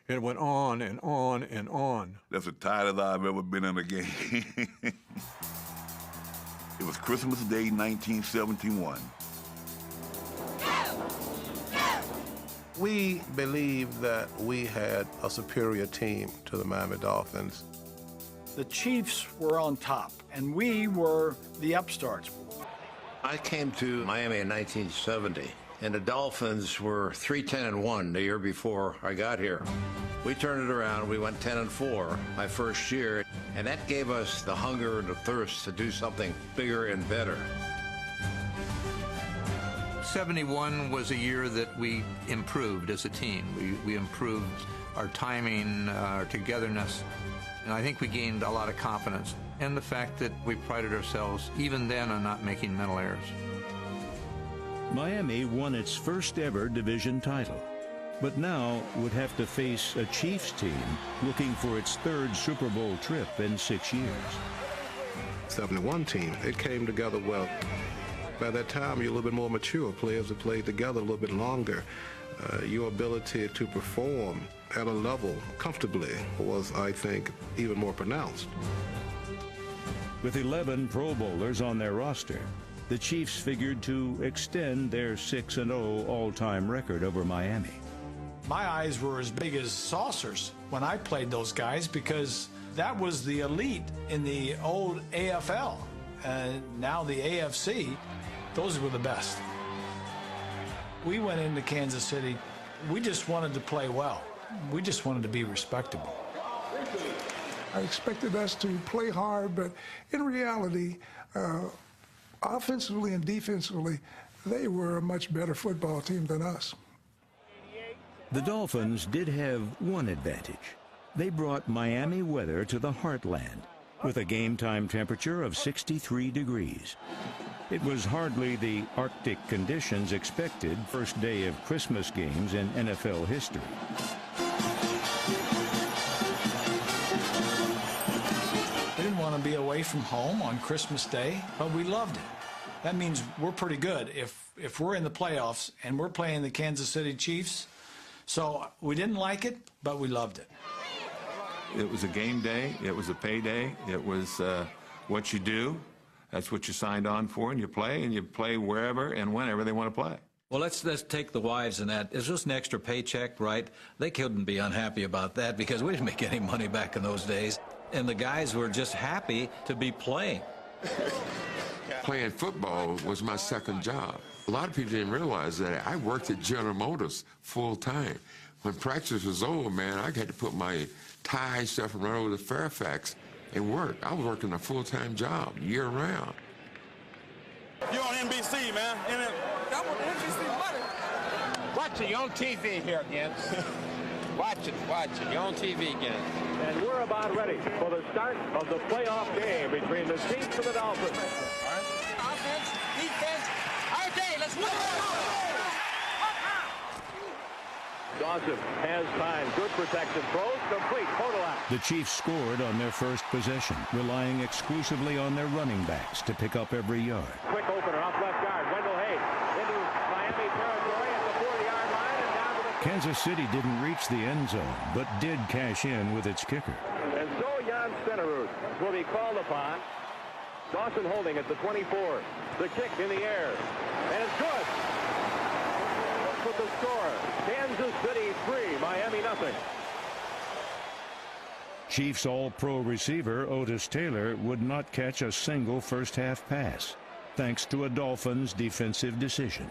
It went on and on and on. That's the tightest I've ever been in a game. It was Christmas Day, 1971. We believed that we had a superior team to the Miami Dolphins. The Chiefs were on top, and we were the upstarts. I came to Miami in 1970, and the Dolphins were 3-10-1 the year before I got here. We turned it around. We went 10-4 my first year, and that gave us the hunger and the thirst to do something bigger and better. 71 was a year that we improved as a team. We improved our timing, our togetherness, and I think we gained a lot of confidence. And the fact that we prided ourselves, even then, on not making mental errors. Miami won its first ever division title, but now would have to face a Chiefs team looking for its third Super Bowl trip in 6 years. 71 team, it came together well. By that time, you're a little bit more mature. Players have played together a little bit longer. Your ability to perform at a level comfortably was, I think, even more pronounced. With 11 Pro Bowlers on their roster, the Chiefs figured to extend their 6-0 all-time record over Miami. My eyes were as big as saucers when I played those guys because that was the elite in the old AFL. And now the AFC, those were the best. We went into Kansas City, we just wanted to play well. We just wanted to be respectable. I expected us to play hard, but in reality, offensively and defensively, they were a much better football team than us. The Dolphins did have one advantage. They brought Miami weather to the heartland with a game-time temperature of 63 degrees. It was hardly the Arctic conditions expected first day of Christmas games in NFL history. We didn't want to be away from home on Christmas Day, but we loved it. That means we're pretty good if we're in the playoffs and we're playing the Kansas City Chiefs. So we didn't like it, but we loved it. It was a game day. It was a payday. It was what you do. That's what you signed on for, and you play wherever and whenever they want to play. Well, let's take the wives and that. It's just an extra paycheck, right? They couldn't be unhappy about that because we didn't make any money back in those days. And the guys were just happy to be playing. Playing football was my second job. A lot of people didn't realize that I worked at General Motors full time. When practice was over, man, I had to put my tie stuff and run over to Fairfax and work. I was working a full-time job year-round. You're on NBC, man. I'm on NBC money. Watch it. You're on TV here again. Watch it. You're on TV again. And we're about ready for the start of the playoff game between the Chiefs and the Dolphins. All right. Offense, defense, our day. Let's win. Dawson has time. Good protection. Throws complete. Podolak. The Chiefs scored on their first possession, relying exclusively on their running backs to pick up every yard. Quick opener off left guard. Wendell Hayes into Miami territory at the 40-yard line and down to the... Kansas City didn't reach the end zone, but did cash in with its kicker. And so Jan Stenerud will be called upon. Dawson holding at the 24. The kick in the air. And it's good. With the score, Kansas City 3, Miami nothing. Chiefs All-Pro receiver Otis Taylor would not catch a single first-half pass, thanks to a Dolphins defensive decision.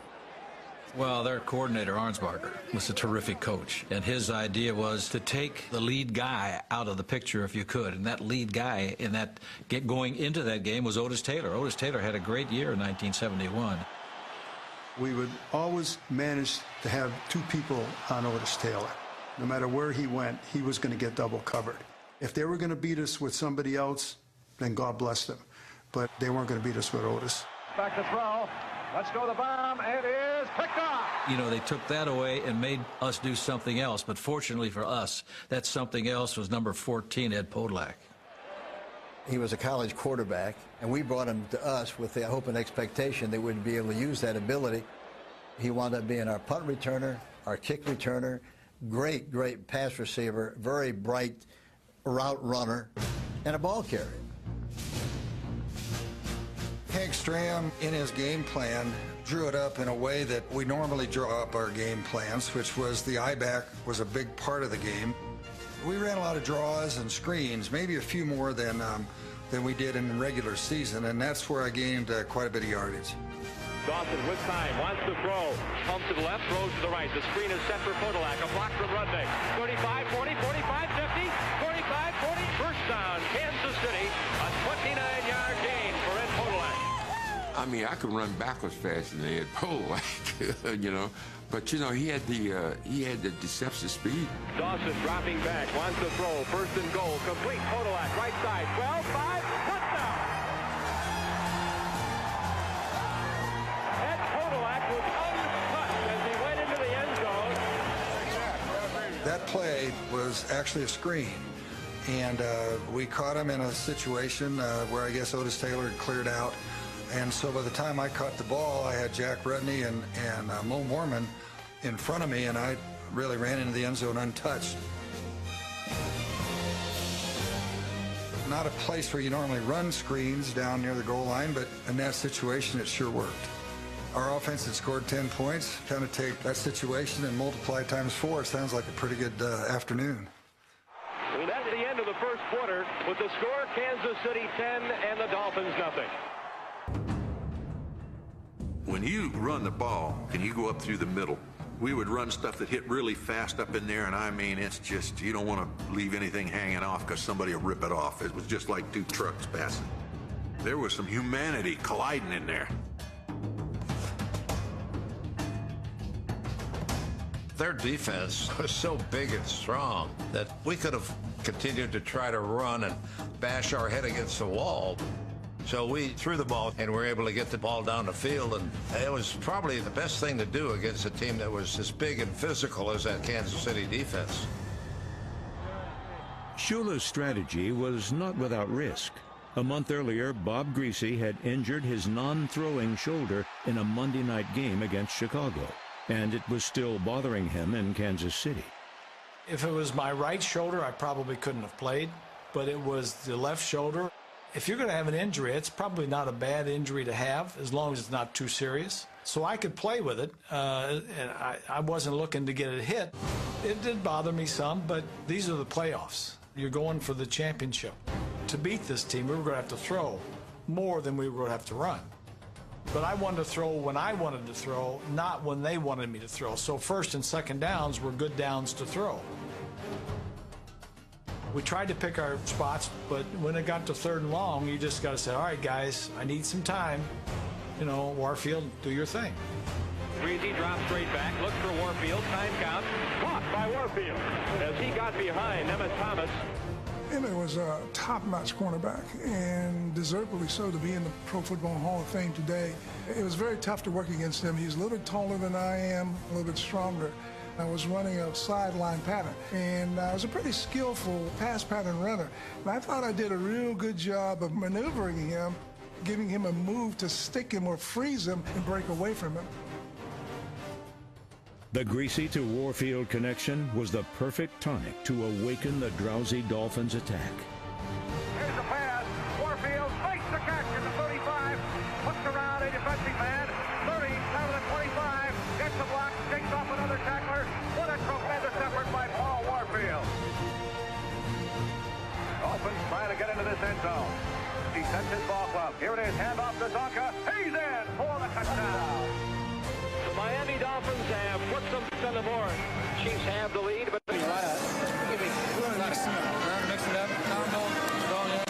Well, their coordinator, Arnsparger, was a terrific coach, and his idea was to take the lead guy out of the picture if you could, and that lead guy in that going into that game was Otis Taylor. Otis Taylor had a great year in 1971. We would always manage to have two people on Otis Taylor. No matter where he went, he was going to get double covered. If they were going to beat us with somebody else, then God bless them. But they weren't going to beat us with Otis. Back to throw. Let's go the bomb. It is picked off. You know, they took that away and made us do something else. But fortunately for us, that something else was number 14, Ed Podolak. He was a college quarterback, and we brought him to us with the hope and expectation that we'd be able to use that ability. He wound up being our punt returner, our kick returner, great, great pass receiver, very bright route runner, and a ball carrier. Hank Stram, in his game plan, drew it up in a way that we normally draw up our game plans, which was the I-back was a big part of the game. We ran a lot of draws and screens, maybe a few more than we did in regular season, and that's where I gained quite a bit of yardage. Dawson with time, wants to throw. Pumps to the left, throws to the right. The screen is set for Podolak. A block from Rudnick. 35, 40, 45, 50, 45, 40. First down, Kansas City. A 29-yard gain for Ed Podolak. I mean, I could run backwards faster than Ed Podolak, you know. But, you know, he had the deceptive speed. Dawson dropping back, wants to throw. First and goal, complete. Podolak, right side. 12, 5, touchdown. Ed Podolak was untouched as he went into the end zone. That play was actually a screen. And we caught him in a situation where I guess Otis Taylor had cleared out. And so by the time I caught the ball, I had Jack Rudney and Mo Mormon in front of me, and I really ran into the end zone untouched. Not a place where you normally run screens down near the goal line, but in that situation, it sure worked. Our offense had scored 10 points. Kind of take that situation and multiply times 4. Sounds like a pretty good afternoon. And that's the end of the first quarter with the score Kansas City 10 and the Dolphins nothing. When you run the ball and you go up through the middle, we would run stuff that hit really fast up in there, and I mean, it's just, you don't want to leave anything hanging off because somebody will rip it off. It was just like two trucks passing. There was some humanity colliding in there. Their defense was so big and strong that we could have continued to try to run and bash our head against the wall. So we threw the ball and were able to get the ball down the field, and it was probably the best thing to do against a team that was as big and physical as that Kansas City defense. Shula's strategy was not without risk. A month earlier, Bob Griese had injured his non-throwing shoulder in a Monday night game against Chicago, and it was still bothering him in Kansas City. If it was my right shoulder, I probably couldn't have played, but it was the left shoulder. If you're going to have an injury, it's probably not a bad injury to have, as long as it's not too serious. So I could play with it, and I wasn't looking to get it hit. It did bother me some, but these are the playoffs. You're going for the championship. To beat this team, we were going to have to throw more than we were going to have to run. But I wanted to throw when I wanted to throw, not when they wanted me to throw. So first and second downs were good downs to throw. We tried to pick our spots, but when it got to third and long, you just got to say, all right, guys, I need some time. You know, Warfield, do your thing. Griese drops straight back, looks for Warfield, time count, caught by Warfield as he got behind Emmitt Thomas. Emmitt was a top-notch cornerback, and deservedly so to be in the Pro Football Hall of Fame today. It was very tough to work against him. He's a little bit taller than I am, a little bit stronger. I was running a sideline pattern, and I was a pretty skillful pass pattern runner. And I thought I did a real good job of maneuvering him, giving him a move to stick him or freeze him and break away from him. The Griese to Warfield connection was the perfect tonic to awaken the drowsy Dolphins' attack. Here's the pass. Warfield fakes the catch at the 35, puts around a defensive man. 30, down to the 25, gets the block, takes off another tackler. What a tremendous effort by Paul Warfield. Dolphins trying to get into this end zone. He sends his ball club. Here it is, handoff to Zonka. He's in for the touchdown. The Miami Dolphins have put some on the board. Chiefs have the lead, but Give me mix it up. Combo, strong in.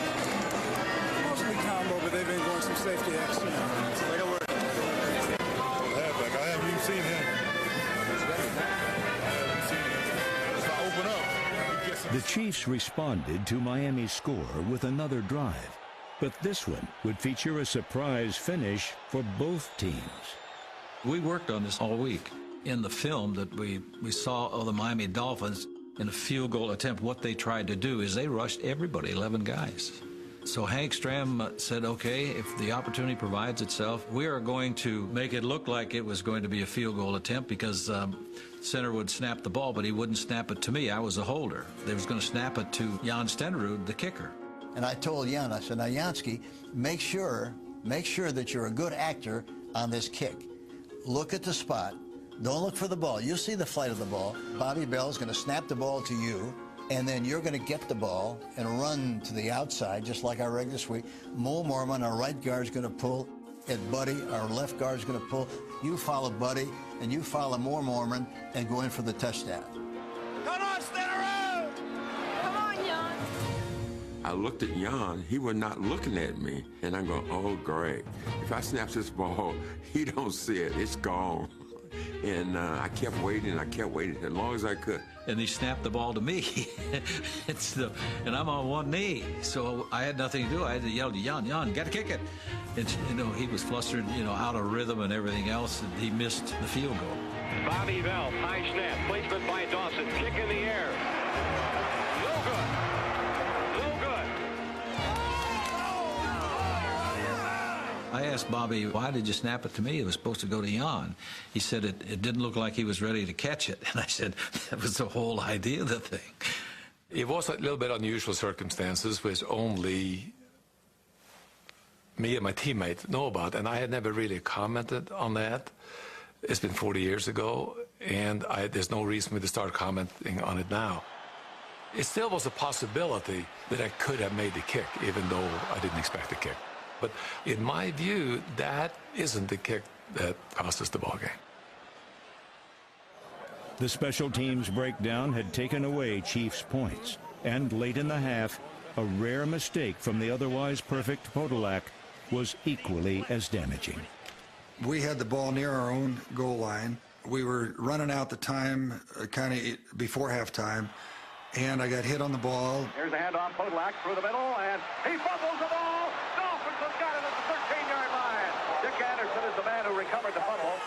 Mostly combo, but they've been going some safety X. Take a look. Halfback, I haven't even seen him. The Chiefs responded to Miami's score with another drive, but this one would feature a surprise finish for both teams. We worked on this all week. In the film that we saw of the Miami Dolphins in a field goal attempt, what they tried to do is they rushed everybody, 11 guys. So Hank Stram said, okay, if the opportunity provides itself, we are going to make it look like it was going to be a field goal attempt because center would snap the ball, but he wouldn't snap it to me. I was a holder. They was going to snap it to Jan Stenerud, the kicker. And I told Jan, I said, now, Jansky, make sure that you're a good actor on this kick. Look at the spot. Don't look for the ball. You'll see the flight of the ball. Bobby Bell is going to snap the ball to you, and then you're going to get the ball and run to the outside, just like our regular sweep. Mo Mormon, our right guard, is going to pull at Buddy. Our left guard is going to pull. You follow Buddy, and you follow Mo Mormon and go in for the touchdown. Come on, Stenerud! Come on, Jan! I looked at Jan. He was not looking at me. And I'm going, oh, great. If I snap this ball, he don't see it. It's gone. And I kept waiting. I kept waiting as long as I could. And he snapped the ball to me. And I'm on one knee. So I had nothing to do. I had to yell to Jan, got to kick it. And, he was flustered, out of rhythm and everything else. And he missed the field goal. Bobby Bell, high snap, placement by Dawson, kick in the air. No good. No good. I asked Bobby, why did you snap it to me? It was supposed to go to Jan. He said it didn't look like he was ready to catch it. And I said, that was the whole idea of the thing. It was a little bit unusual circumstances, which only me and my teammate know about, and I had never really commented on that. It's been 40 years ago, and there's no reason for me to start commenting on it now. It still was a possibility that I could have made the kick, even though I didn't expect the kick. But in my view, that isn't the kick that cost us the ball game. The special teams breakdown had taken away Chiefs points, and late in the half, a rare mistake from the otherwise perfect Podolak was equally as damaging. We had the ball near our own goal line. We were running out the time kind of before halftime, and I got hit on the ball. Here's a handoff, Podolak through the middle, and he fumbles the ball. Dolphins have got it at the 13-yard line. Dick Anderson is the man who recovered the fumble.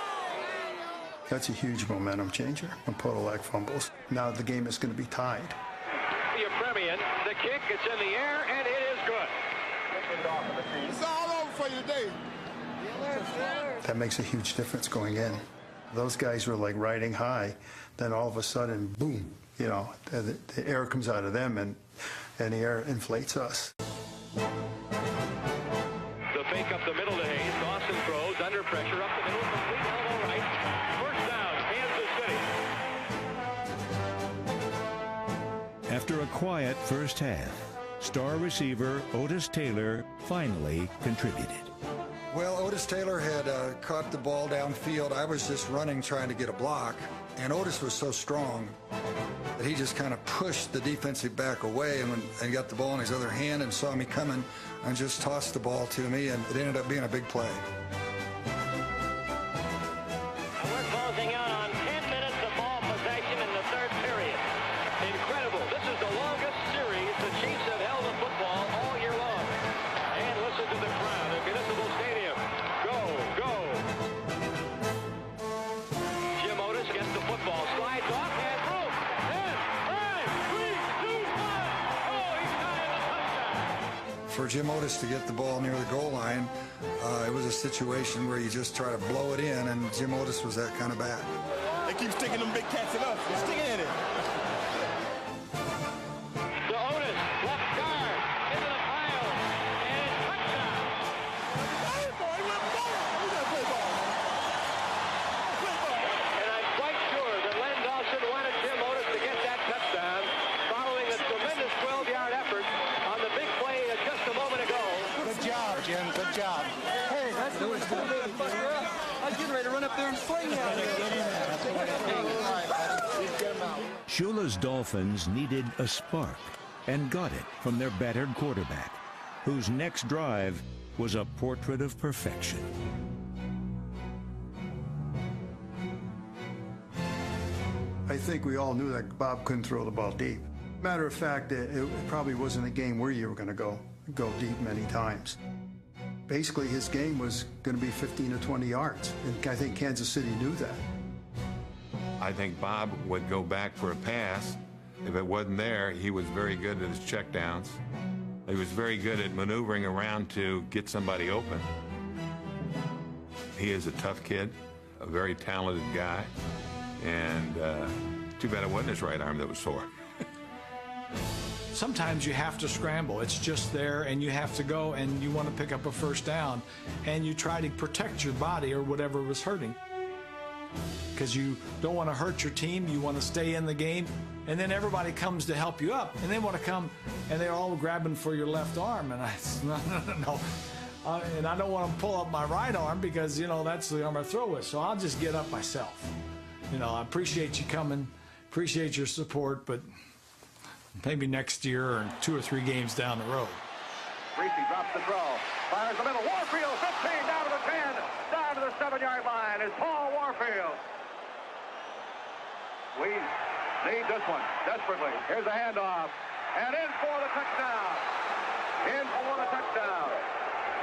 That's a huge momentum changer when Podolak fumbles. Now the game is going to be tied. The Premian, the kick, it's in the air, and it is good. It's all over for you today. That makes a huge difference going in. Those guys were like riding high. Then all of a sudden, boom, the air comes out of them, and the air inflates us. The fake up the middle to Hayes. Dawson throws under pressure up the middle. Complete elbow right. First down, Kansas City. After a quiet first half, star receiver Otis Taylor finally contributed. Well, Otis Taylor had caught the ball downfield. I was just running trying to get a block, and Otis was so strong that he just kind of pushed the defensive back away and got the ball in his other hand and saw me coming and just tossed the ball to me, and it ended up being a big play. We're closing out on 10 minutes of ball possession in the third period. Incredible. This is the longest series the Chiefs have held of football all year long. And listen to the crowd at Municipal Stadium. Go, go. Jim Otis gets the football, slides off, and boom. 10, 9, 3, 2, 1. Oh, he's got it, a touchdown. For Jim Otis to get the ball near the goal line, it was a situation where you just try to blow it in, and Jim Otis was that kind of bat. They keep sticking them big cats in us. They're sticking in it. To Otis, left guard, into the pile, and touchdown. And I'm quite sure that Len Dawson wanted Jim Otis to get that touchdown following a tremendous 12-yard effort on the big play just a moment ago. Good job, Jim. Good job. Hey, that's the way it's going to be. I was getting ready to run up there and swing out there. Shula's Dolphins needed a spark and got it from their battered quarterback, whose next drive was a portrait of perfection. I think we all knew that Bob couldn't throw the ball deep. Matter of fact, it probably wasn't a game where you were going to go deep many times. Basically, his game was going to be 15 to 20 yards, and I think Kansas City knew that. I think Bob would go back for a pass. If it wasn't there, he was very good at his checkdowns. He was very good at maneuvering around to get somebody open. He is a tough kid, a very talented guy, and too bad it wasn't his right arm that was sore. Sometimes you have to scramble. It's just there, and you have to go, and you want to pick up a first down, and you try to protect your body or whatever was hurting. Because you don't want to hurt your team, you want to stay in the game, and then everybody comes to help you up, and they want to come, and they're all grabbing for your left arm, and I said, no. And I don't want to pull up my right arm because, you know, that's the arm I throw with, so I'll just get up myself. You know, I appreciate you coming, appreciate your support, but maybe next year or 2 or 3 games down the road. Greasy drops the throw, fires the middle, Warfield, 15, down to the 10, down to the 7-yard line is Paul Warfield. We need this one desperately. Here's a handoff, and in for the touchdown. In for the touchdown.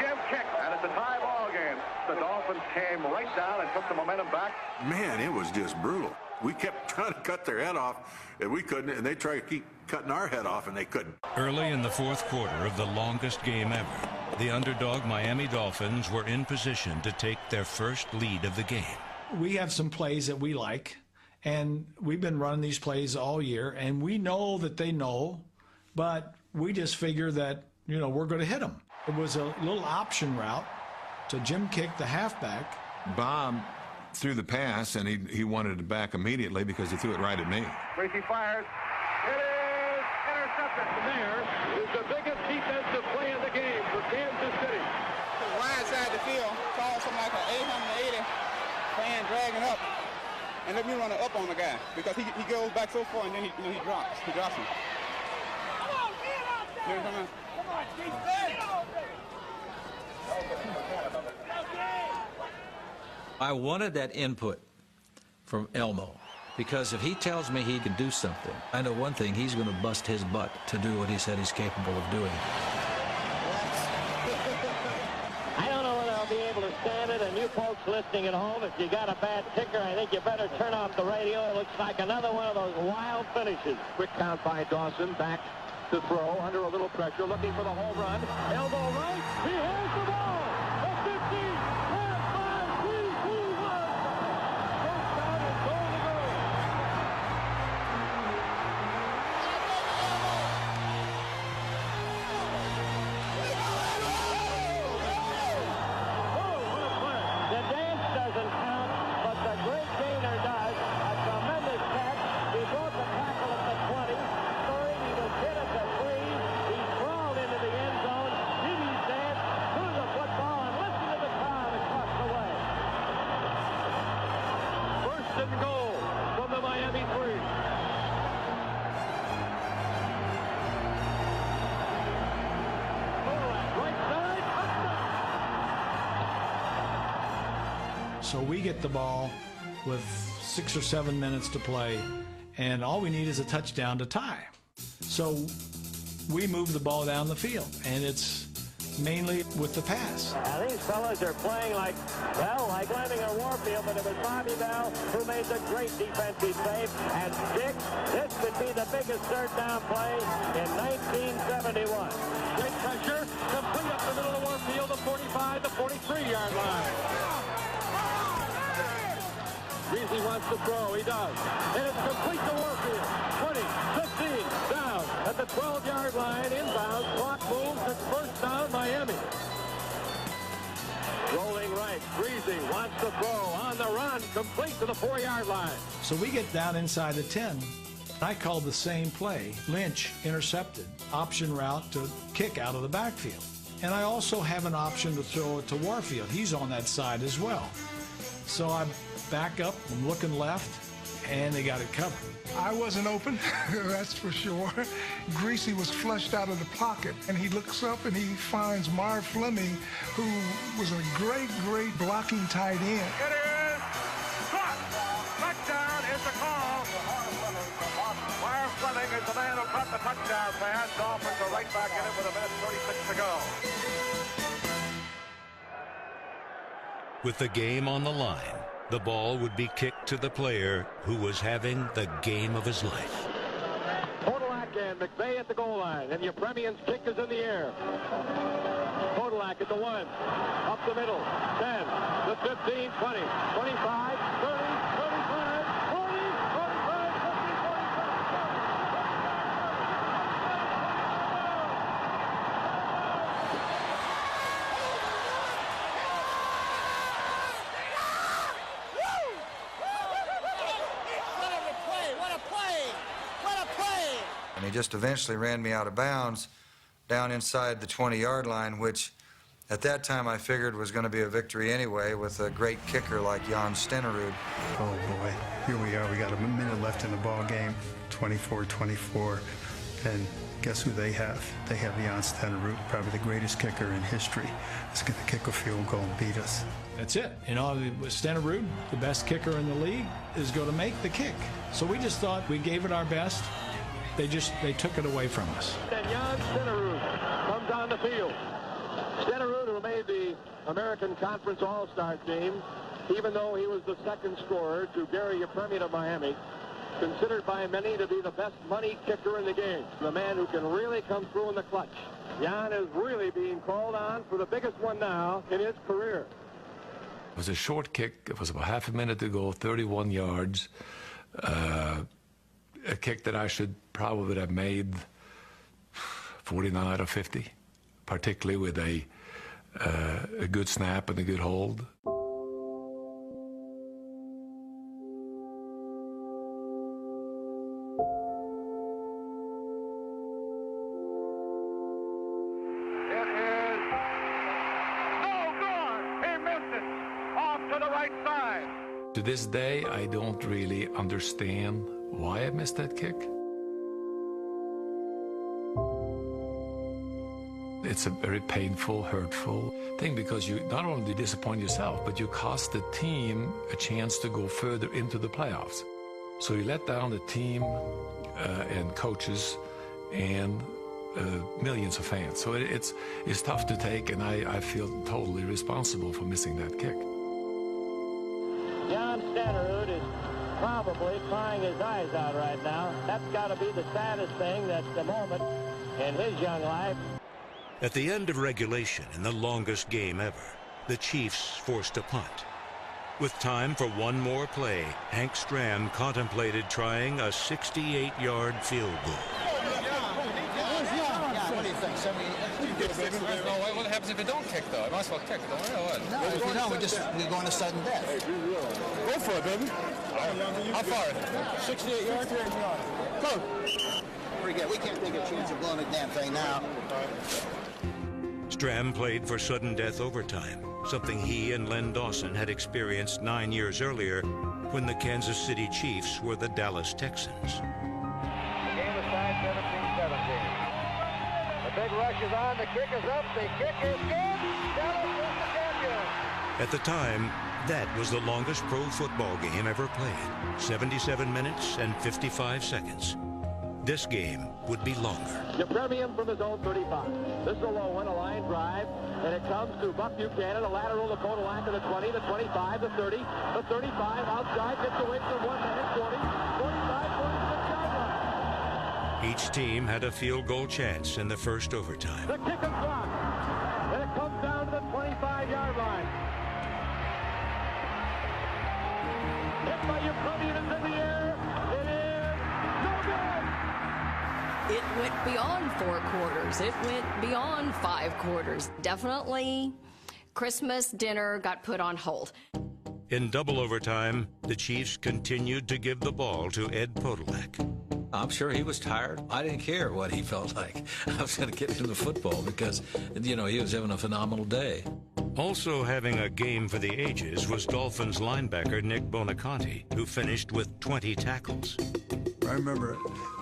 Jim Kick, and it's a tie ball game. The Dolphins came right down and took the momentum back. Man, it was just brutal. We kept trying to cut their head off, and we couldn't, and they tried to keep cutting our head off, and they couldn't. Early in the fourth quarter of the longest game ever, the underdog Miami Dolphins were in position to take their first lead of the game. We have some plays that we like, and we've been running these plays all year, and we know that they know, but we just figure that, you know, we're going to hit them. It was a little option route to Jim Kick, the halfback. Bob threw the pass, and he wanted it back immediately because he threw it right at me. Greasy fires. It is intercepted. There is the biggest defensive play in the game for Kansas City. Right side the field, call something like an 880 fan dragging up, and let me run it up on the guy because he goes back so far and then he drops him. Come on, get out there! Come on, defense! I wanted that input from Elmo because if he tells me he can do something, I know one thing, he's going to bust his butt to do what he said he's capable of doing. I don't know whether I'll be able to stand it, and you folks listening at home, if you got a bad ticker, I think you better turn off the radio. It looks like another one of those wild finishes. Quick count by Dawson, back to throw, under a little pressure, looking for the home run. Elbow right, he has the ball. The 50, 5, 3, 2, 1. First down and goal to go. The dance doesn't count, but the great gainer does. A tremendous catch. He broke the tackle at the 20, 30. He was hit at the 3. He crawled into the end zone. Did he dance? Threw the football, and listen to the crowd across the way. First and goal from the Miami 3. Right side, So we get the ball with 6 or 7 minutes to play, and all we need is a touchdown to tie. So we move the ball down the field, and it's mainly with the pass. Now these fellas are playing like Leonard Warfield, but it was Bobby Bell who made the great defensive save. And Dick, this could be the biggest third down play in 1971. great pressure, complete up the middle of Warfield, the 45, the 43-yard line. Greasy wants to throw, he does. And it's complete to Warfield. 20, 15, down at the 12-yard line, inbound. Clock moves, it's first down, Miami. Rolling right, Greasy wants to throw, on the run, complete to the 4-yard line. So we get down inside the 10. I called the same play. Lynch intercepted. Option route to Kick out of the backfield. And I also have an option to throw it to Warfield. He's on that side as well. So I back up, I'm looking left, and they got it covered. I wasn't open, that's for sure. Greasy was flushed out of the pocket, and he looks up and he finds Marv Fleming, who was a great blocking tight end. It is caught. Touchdown is the call. Marv Fleming is the man who caught the touchdown pass. Dolphins are right back in it with 1:36 to go. With the game on the line, the ball would be kicked to the player who was having the game of his life. Total that game. and McVeigh at the goal line. And Yepremian's kick is in the air. Podolak at the 1. Up the middle. 10, the 15, 20, 25, 30, 35, 40, 45, 50, And he just eventually ran me out of bounds down inside the 20-yard line, which at that time I figured was going to be a victory anyway with a great kicker like Jan Stenerud. Oh boy, here we are. We got a minute left in the ball game, 24-24. And guess who they have? They have Jan Stenerud, probably the greatest kicker in history. He's going to kick a field goal and beat us. That's it. You know, Stenerud, the best kicker in the league, is going to make the kick. So we just thought we gave it our best. They took it away from us. And Jan Stenerud comes on the field. Stenerud, who made the American Conference All-Star team, even though he was the second scorer to Gary Yepremian of Miami, considered by many to be the best money kicker in the game, the man who can really come through in the clutch. Jan is really being called on for the biggest one now in his career. It was a short kick. It was about half a minute to go, 31 yards. A kick that I should probably have made 49 out of 50, particularly with a good snap and a good hold. It is no good. He missed it. Off to the right side. To this day, I don't really understand why I missed that kick. It's a very painful, hurtful thing because you not only disappoint yourself, but you cost the team a chance to go further into the playoffs. So you let down the team and coaches and millions of fans. So it's tough to take, and I feel totally responsible for missing that kick. Jan Stenerud is probably crying his eyes out right now. That's got to be the saddest thing that's the moment in his young life. At the end of regulation in the longest game ever, the Chiefs forced a punt. With time for one more play, Hank Stram contemplated trying a 68-yard field goal. What do you think? 78? What happens if you don't kick, though? I might as well kick, don't we? Or what? No, if you don't, we're going to sudden death. Go for it, baby. How far? 68 yards? Go. Forget, we can't take a chance of blowing the damn thing now. Stram played for sudden death overtime, something he and Len Dawson had experienced 9 years earlier when the Kansas City Chiefs were the Dallas Texans. Game is tied 17-17. The big rush is on. The kick is up. The kick is good. Dallas is the champion. At the time, that was the longest pro football game ever played, 77 minutes and 55 seconds. This game would be longer. Yepremian from his own 35. This is a low one, a line drive, and it comes to Buck Buchanan, a lateral to Podolak to the 20, the 25, the 30, the 35, outside, gets away from one man, 40, 45, 46-yard line. Each team had a field goal chance in the first overtime. The kick is blocked, and it comes down to the 25-yard line. Hit by Yepremian is in the air. It is no good. It went beyond 4 quarters. It went beyond 5 quarters. Definitely, Christmas dinner got put on hold. In double overtime, the Chiefs continued to give the ball to Ed Podolak. I'm sure he was tired. I didn't care what he felt like. I was going to get into football because, you know, he was having a phenomenal day. Also having a game for the ages was Dolphins linebacker Nick Bonaconte, who finished with 20 tackles. I remember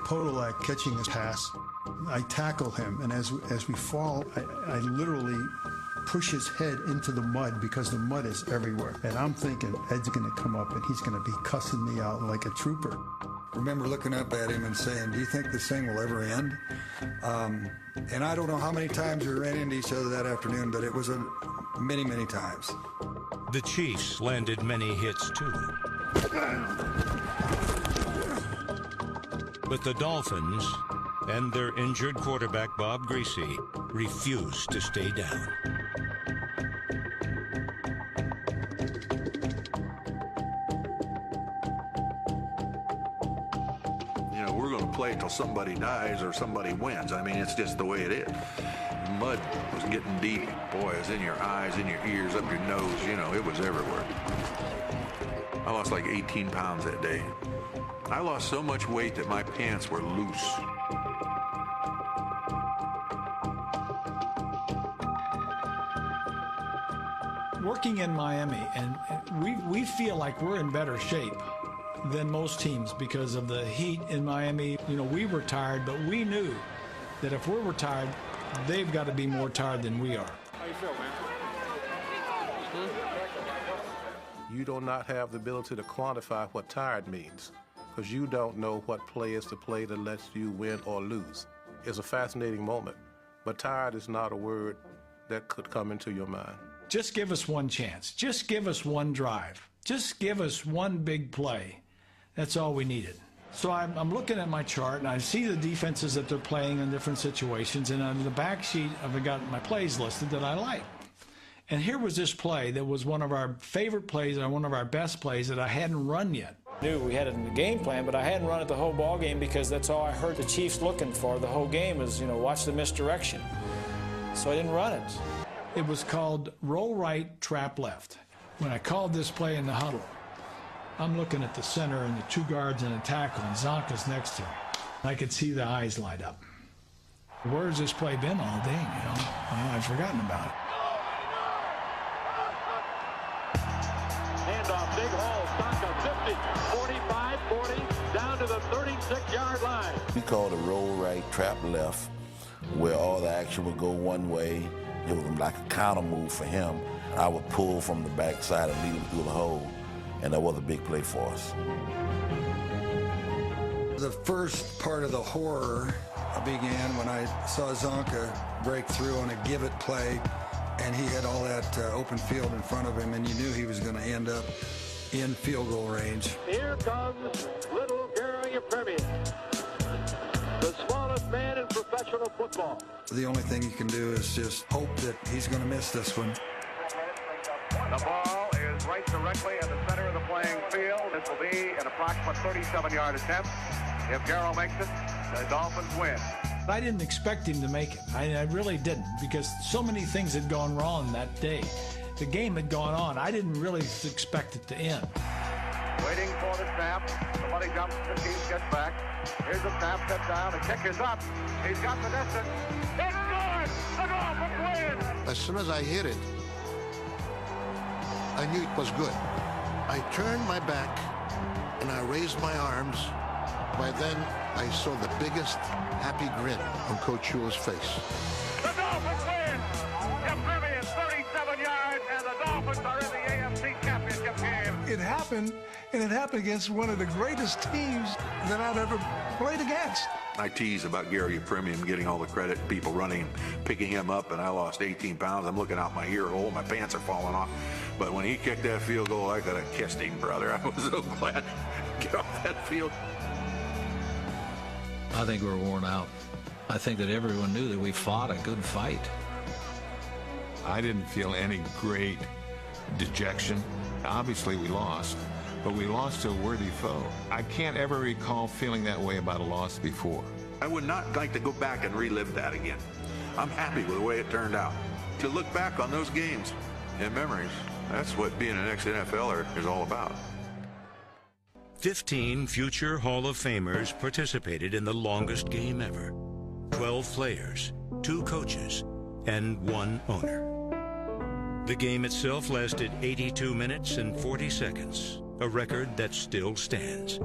Podolak catching his pass. I tackle him, and as we fall, I literally push his head into the mud because the mud is everywhere. And I'm thinking Ed's going to come up and he's going to be cussing me out like a trooper. I remember looking up at him and saying, do you think this thing will ever end? And I don't know how many times we ran into each other that afternoon, but it was many, many times. The Chiefs landed many hits too. But the Dolphins and their injured quarterback Bob Greasy refused to stay down. You know, we're going to play till somebody dies or somebody wins. I mean, it's just the way it is. Mud was getting deep. Boy, it was in your eyes, in your ears, up your nose. You know, it was everywhere. I lost like 18 pounds that day. I lost so much weight that my pants were loose. Working in Miami, and we feel like we're in better shape than most teams because of the heat in Miami. You know, we were tired, but we knew that if we're tired, they've got to be more tired than we are. How you feel, man? You do not have the ability to quantify what tired means, because you don't know what play is to play that lets you win or lose. It's a fascinating moment, but tired is not a word that could come into your mind. Just give us one chance. Just give us one drive. Just give us one big play. That's all we needed. So I'm looking at my chart, and I see the defenses that they're playing in different situations, and on the back sheet, I've got my plays listed that I like. And here was this play that was one of our favorite plays and one of our best plays that I hadn't run yet. Knew we had it in the game plan, but I hadn't run it the whole ball game because that's all I heard the Chiefs looking for the whole game is, you know, watch the misdirection. So I didn't run it. It was called roll right, trap left. When I called this play in the huddle, I'm looking at the center and the two guards and a tackle, and Zonka's next to him. I could see the eyes light up. Where's this play been all day, you know? I've forgotten about it. Handoff, big hole, Zonka 50, 45, 40, down to the 36-yard line. We called a roll right, trap left, where all the action would go one way. It was like a counter move for him. I would pull from the backside and lead him through the hole, and that was a big play for us. The first part of the horror began when I saw Zonka break through on a give it play, and he had all that open field in front of him, and you knew he was going to end up in field goal range. Here comes little Gary Yepremian, the smallest man in professional football. The only thing you can do is just hope that he's going to miss this one. The ball is right directly at the center of the playing field. This will be an approximate 37-yard attempt. If Garrow makes it, the Dolphins win. I didn't expect him to make it. I really didn't, because so many things had gone wrong that day. The game had gone on. I didn't really expect it to end. Waiting for the snap. Somebody jumps. The team gets back. Here's the snap. Set down. The kick is up. He's got the distance. It's good. The Dolphins win. As soon as I hit it, I knew it was good. I turned my back and I raised my arms. By then, I saw the biggest happy grin on Coach Shule's face. The Dolphins win. Yepremian, 37 yards, and the Dolphins are in the AFC Championship game. It happened, and it happened against one of the greatest teams that I've ever played against. I tease about Gary Yepremian getting all the credit, people running, picking him up, and I lost 18 pounds. I'm looking out my ear hole, my pants are falling off. But when he kicked that field goal, I could have kissed him, brother. I was so glad to get off that field. I think we're worn out. I think that everyone knew that we fought a good fight. I didn't feel any great dejection. Obviously, we lost, but we lost to a worthy foe. I can't ever recall feeling that way about a loss before. I would not like to go back and relive that again. I'm happy with the way it turned out. To look back on those games and memories, that's what being an ex-NFLer is all about. 15 future Hall of Famers participated in the longest game ever. 12 players, 2 coaches, and 1 owner. The game itself lasted 82 minutes and 40 seconds, a record that still stands.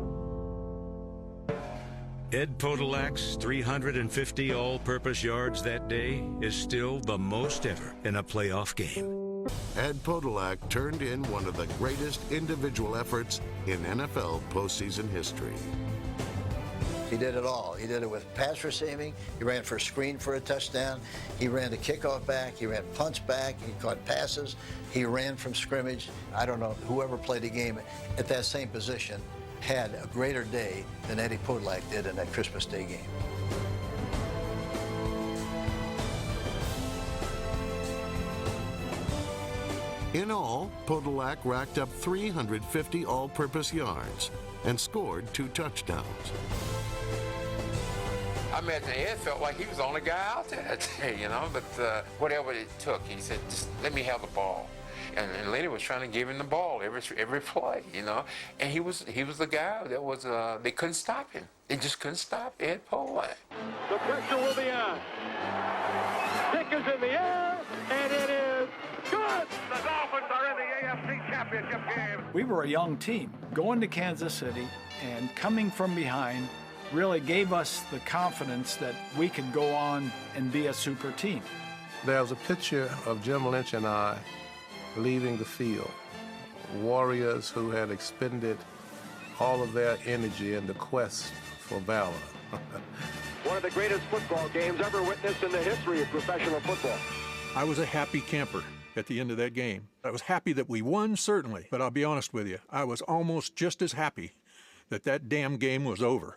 Ed Podolak's 350 all-purpose yards that day is still the most ever in a playoff game. Ed Podolak turned in one of the greatest individual efforts in NFL postseason history. He did it all. He did it with pass receiving. He ran for a screen for a touchdown. He ran the kickoff back. He ran punts back. He caught passes. He ran from scrimmage. I don't know, whoever played the game at that same position had a greater day than Eddie Podolak did in that Christmas Day game. In all, Podolak racked up 350 all-purpose yards and scored 2 touchdowns. I mean, at the end, it felt like he was the only guy out there that day, you know, but whatever it took, he said, just let me have the ball. And Lenny was trying to give him the ball every play, you know, and he was the guy that was, they couldn't stop him. They just couldn't stop Ed Podolak. The pressure will be on. Kick is in the air, and it is good. The Dolphins are in the AFC Championship game. We were a young team. Going to Kansas City and coming from behind really gave us the confidence that we could go on and be a super team. There was a picture of Jim Lynch and I leaving the field, warriors who had expended all of their energy in the quest for valor. One of the greatest football games ever witnessed in the history of professional football. I was a happy camper at the end of that game. I was happy that we won, certainly, but I'll be honest with you, I was almost just as happy that damn game was over.